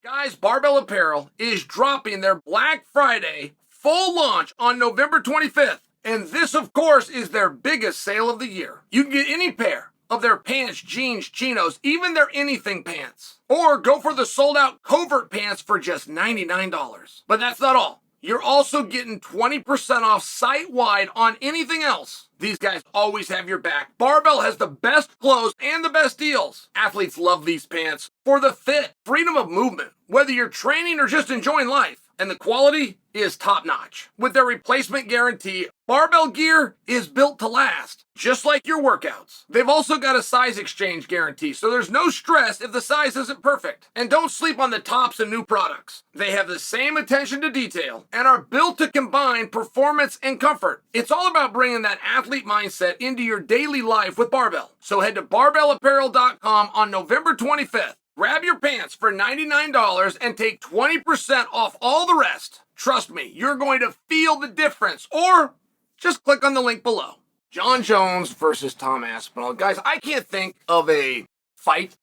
Guys, Barbell Apparel is dropping their Black Friday full launch on November 25th. And this, of course, is their biggest sale of the year. You can get any pair of their pants, jeans, chinos, even their anything pants. Or go for the sold-out covert pants for just $99. But that's not all. You're also getting 20% off site-wide on anything else. These guys always have your back. Barbell has the best clothes and the best deals. Athletes love these pants for the fit, freedom of movement, whether you're training or just enjoying life. And the quality is top-notch. With their replacement guarantee, Barbell gear is built to last, just like your workouts. They've also got a size exchange guarantee, so there's no stress if the size isn't perfect. And don't sleep on the tops and new products. They have the same attention to detail and are built to combine performance and comfort. It's all about bringing that athlete mindset into your daily life with Barbell. So head to barbellapparel.com on November 25th. Grab your pants for $99 and take 20% off all the rest. Trust me, you're going to feel the difference. Or just click on the link below. Jon Jones versus Tom Aspinall. Guys, I can't think of a fight.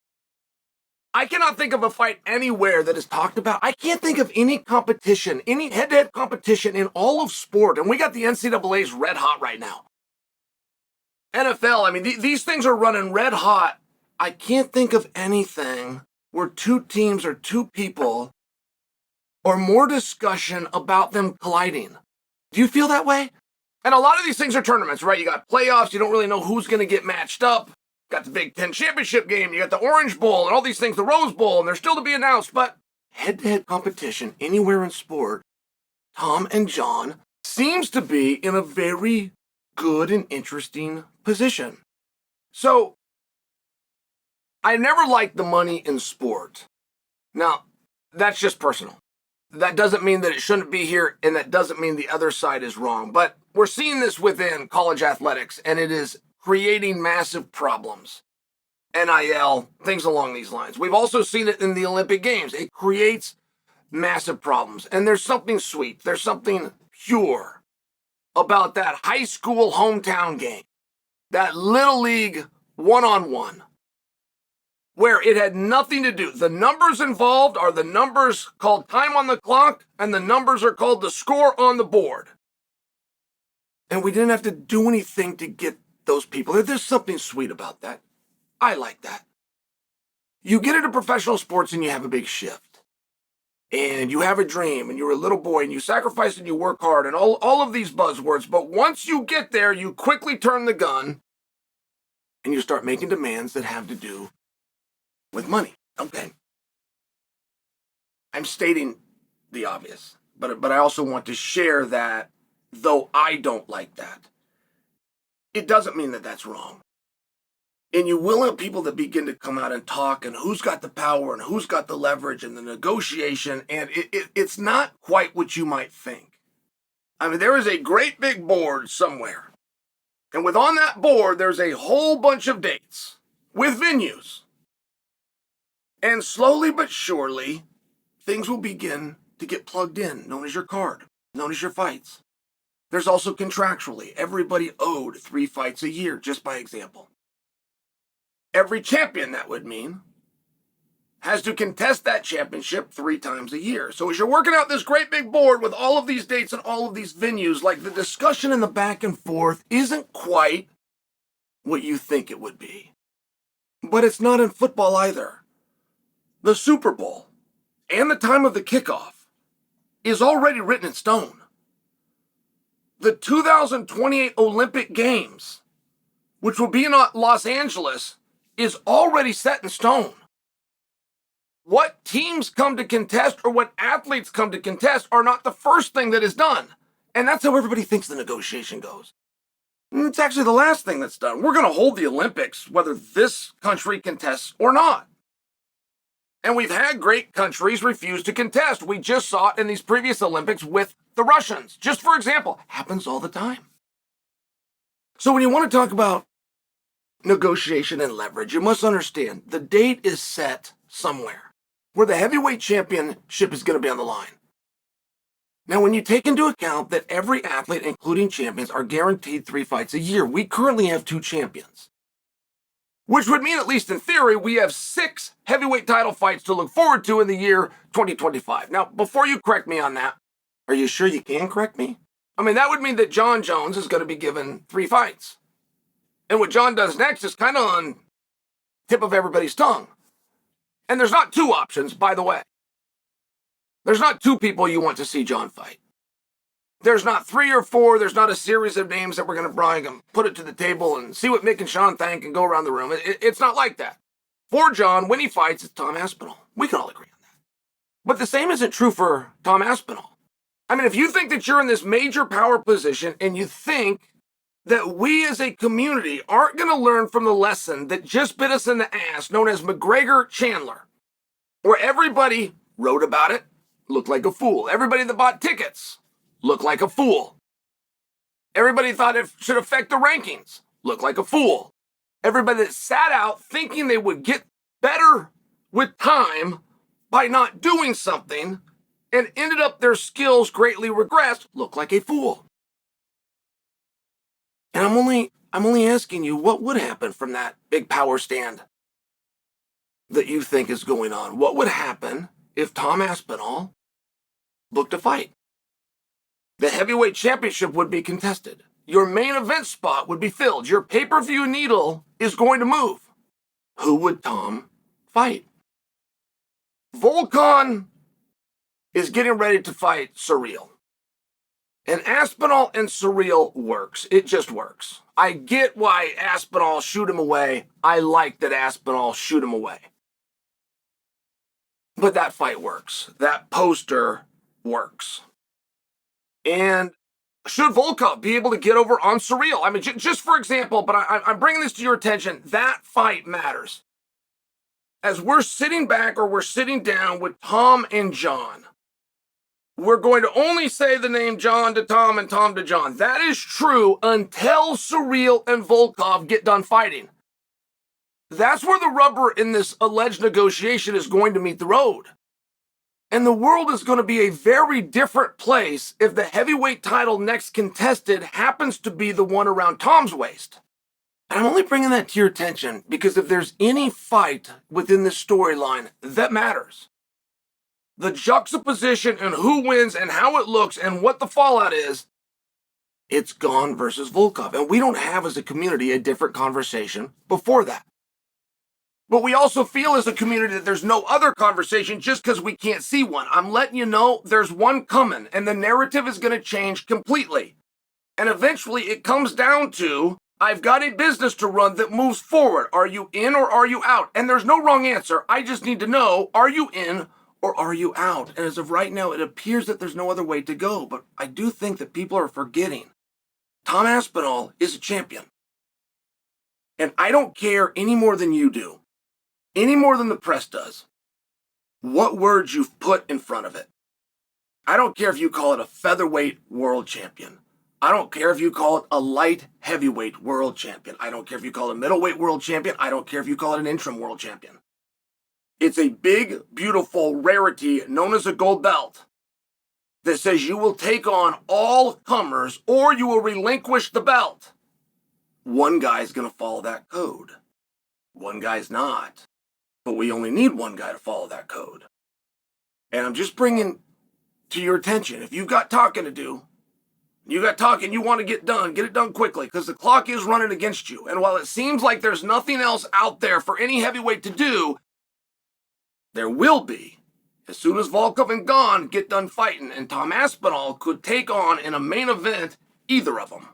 I cannot think of a fight anywhere that is talked about. I can't think of any competition, any head-to-head competition in all of sport. And we got the NCAA's red hot right now. NFL, I mean, these things are running red hot. I can't think of anything where two teams or two people or more discussion about them colliding. Do you feel that way? And a lot of these things are tournaments, right? You got playoffs. You don't really know who's going to get matched up. Got the Big Ten championship game. You got the Orange Bowl and all these things, the Rose Bowl, and they're still to be announced. But head-to-head competition anywhere in sport, Tom and Jon seems to be in a very good and interesting position. So, I never liked the money in sport. Now, that's just personal. That doesn't mean that it shouldn't be here, and that doesn't mean the other side is wrong. But we're seeing this within college athletics, and it is creating massive problems. NIL, things along these lines. We've also seen it in the Olympic Games. It creates massive problems. And there's something sweet, there's something pure about that high school hometown game, that little league one-on-one, where it had nothing to do. The numbers involved are the numbers called time on the clock, and the numbers are called the score on the board. And we didn't have to do anything to get those people. There's something sweet about that. I like that. You get into professional sports and you have a big shift. And you have a dream, and you're a little boy, and you sacrifice and you work hard, and all of these buzzwords. But once you get there, you quickly turn the gun, and you start making demands that have to do with money. Okay. I'm stating the obvious, but I also want to share that, though I don't like that, it doesn't mean that that's wrong. And you will have people that begin to come out and talk, and who's got the power and who's got the leverage and the negotiation, and it's not quite what you might think. I mean, there is a great big board somewhere, and on that board, there's a whole bunch of dates with venues. And slowly but surely, things will begin to get plugged in, known as your card, known as your fights. There's also contractually, everybody owed 3 fights a year, just by example. Every champion, that would mean, has to contest that championship 3 times a year. So as you're working out this great big board with all of these dates and all of these venues, like the discussion and the back and forth isn't quite what you think it would be. But it's not in football either. The Super Bowl and the time of the kickoff is already written in stone. The 2028 Olympic Games, which will be in Los Angeles, is already set in stone. What teams come to contest or what athletes come to contest are not the first thing that is done. And that's how everybody thinks the negotiation goes. And it's actually the last thing that's done. We're going to hold the Olympics whether this country contests or not. And we've had great countries refuse to contest. We just saw it in these previous Olympics with the Russians. Just for example, happens all the time. So when you want to talk about negotiation and leverage, you must understand the date is set somewhere where the heavyweight championship is going to be on the line. Now, when you take into account that every athlete, including champions, are guaranteed 3 fights a year, we currently have 2 champions. which would mean, at least in theory, we have 6 heavyweight title fights to look forward to in the year 2025. Now, before you correct me on that, are you sure you can correct me? I mean, that would mean that Jon Jones is going to be given 3 fights. And what Jon does next is kind of on tip of everybody's tongue. And there's not 2 options, by the way. There's not 2 people you want to see Jon fight. There's not 3 or 4. There's not a series of names that we're going to bring and put it to the table and see what Mick and Sean think and go around the room. It's not like that. For Jon, when he fights, it's Tom Aspinall. We can all agree on that. But the same isn't true for Tom Aspinall. I mean, if you think that you're in this major power position and you think that we as a community aren't going to learn from the lesson that just bit us in the ass, known as McGregor-Chandler, where everybody wrote about it, looked like a fool. Everybody that bought tickets looked like a fool. Everybody thought it should affect the rankings, looked like a fool. Everybody that sat out thinking they would get better with time by not doing something and ended up their skills greatly regressed, looked like a fool. And I'm only asking you, what would happen from that big power stand that you think is going on? What would happen if Tom Aspinall booked a fight? The heavyweight championship would be contested. Your main event spot would be filled. Your pay-per-view needle is going to move. Who would Tom fight? Volkan is getting ready to fight Surreal. And Aspinall and Surreal works. It just works. I get why Aspinall shoot him away. I like that Aspinall shoot him away. But that fight works. That poster works. And should Volkov be able to get over on Surreal? I mean, just for example, but I'm bringing this to your attention. That fight matters. As we're sitting back or we're sitting down with Tom and Jon, we're going to only say the name Jon to Tom and Tom to Jon. That is true until Surreal and Volkov get done fighting. That's where the rubber in this alleged negotiation is going to meet the road. And the world is going to be a very different place if the heavyweight title next contested happens to be the one around Tom's waist. And I'm only bringing that to your attention because if there's any fight within this storyline that matters, the juxtaposition and who wins and how it looks and what the fallout is, it's Gon versus Volkov. And we don't have as a community a different conversation before that. But we also feel as a community that there's no other conversation just because we can't see one. I'm letting you know there's one coming and the narrative is going to change completely. And eventually it comes down to, I've got a business to run that moves forward. Are you in or are you out? And there's no wrong answer. I just need to know, are you in or are you out? And as of right now, it appears that there's no other way to go. But I do think that people are forgetting Tom Aspinall is a champion. And I don't care any more than you do, any more than the press does, what words you've put in front of it. I don't care if you call it a featherweight world champion. I don't care if you call it a light heavyweight world champion. I don't care if you call it a middleweight world champion. I don't care if you call it an interim world champion. It's a big, beautiful rarity known as a gold belt that says you will take on all comers or you will relinquish the belt. One guy's going to follow that code. One guy's not. But we only need one guy to follow that code. And I'm just bringing to your attention, if you've got talking to do, you got talking you want to get it done quickly because the clock is running against you. And while it seems like there's nothing else out there for any heavyweight to do, there will be as soon as Volkov and Gon get done fighting, and Tom Aspinall could take on in a main event either of them.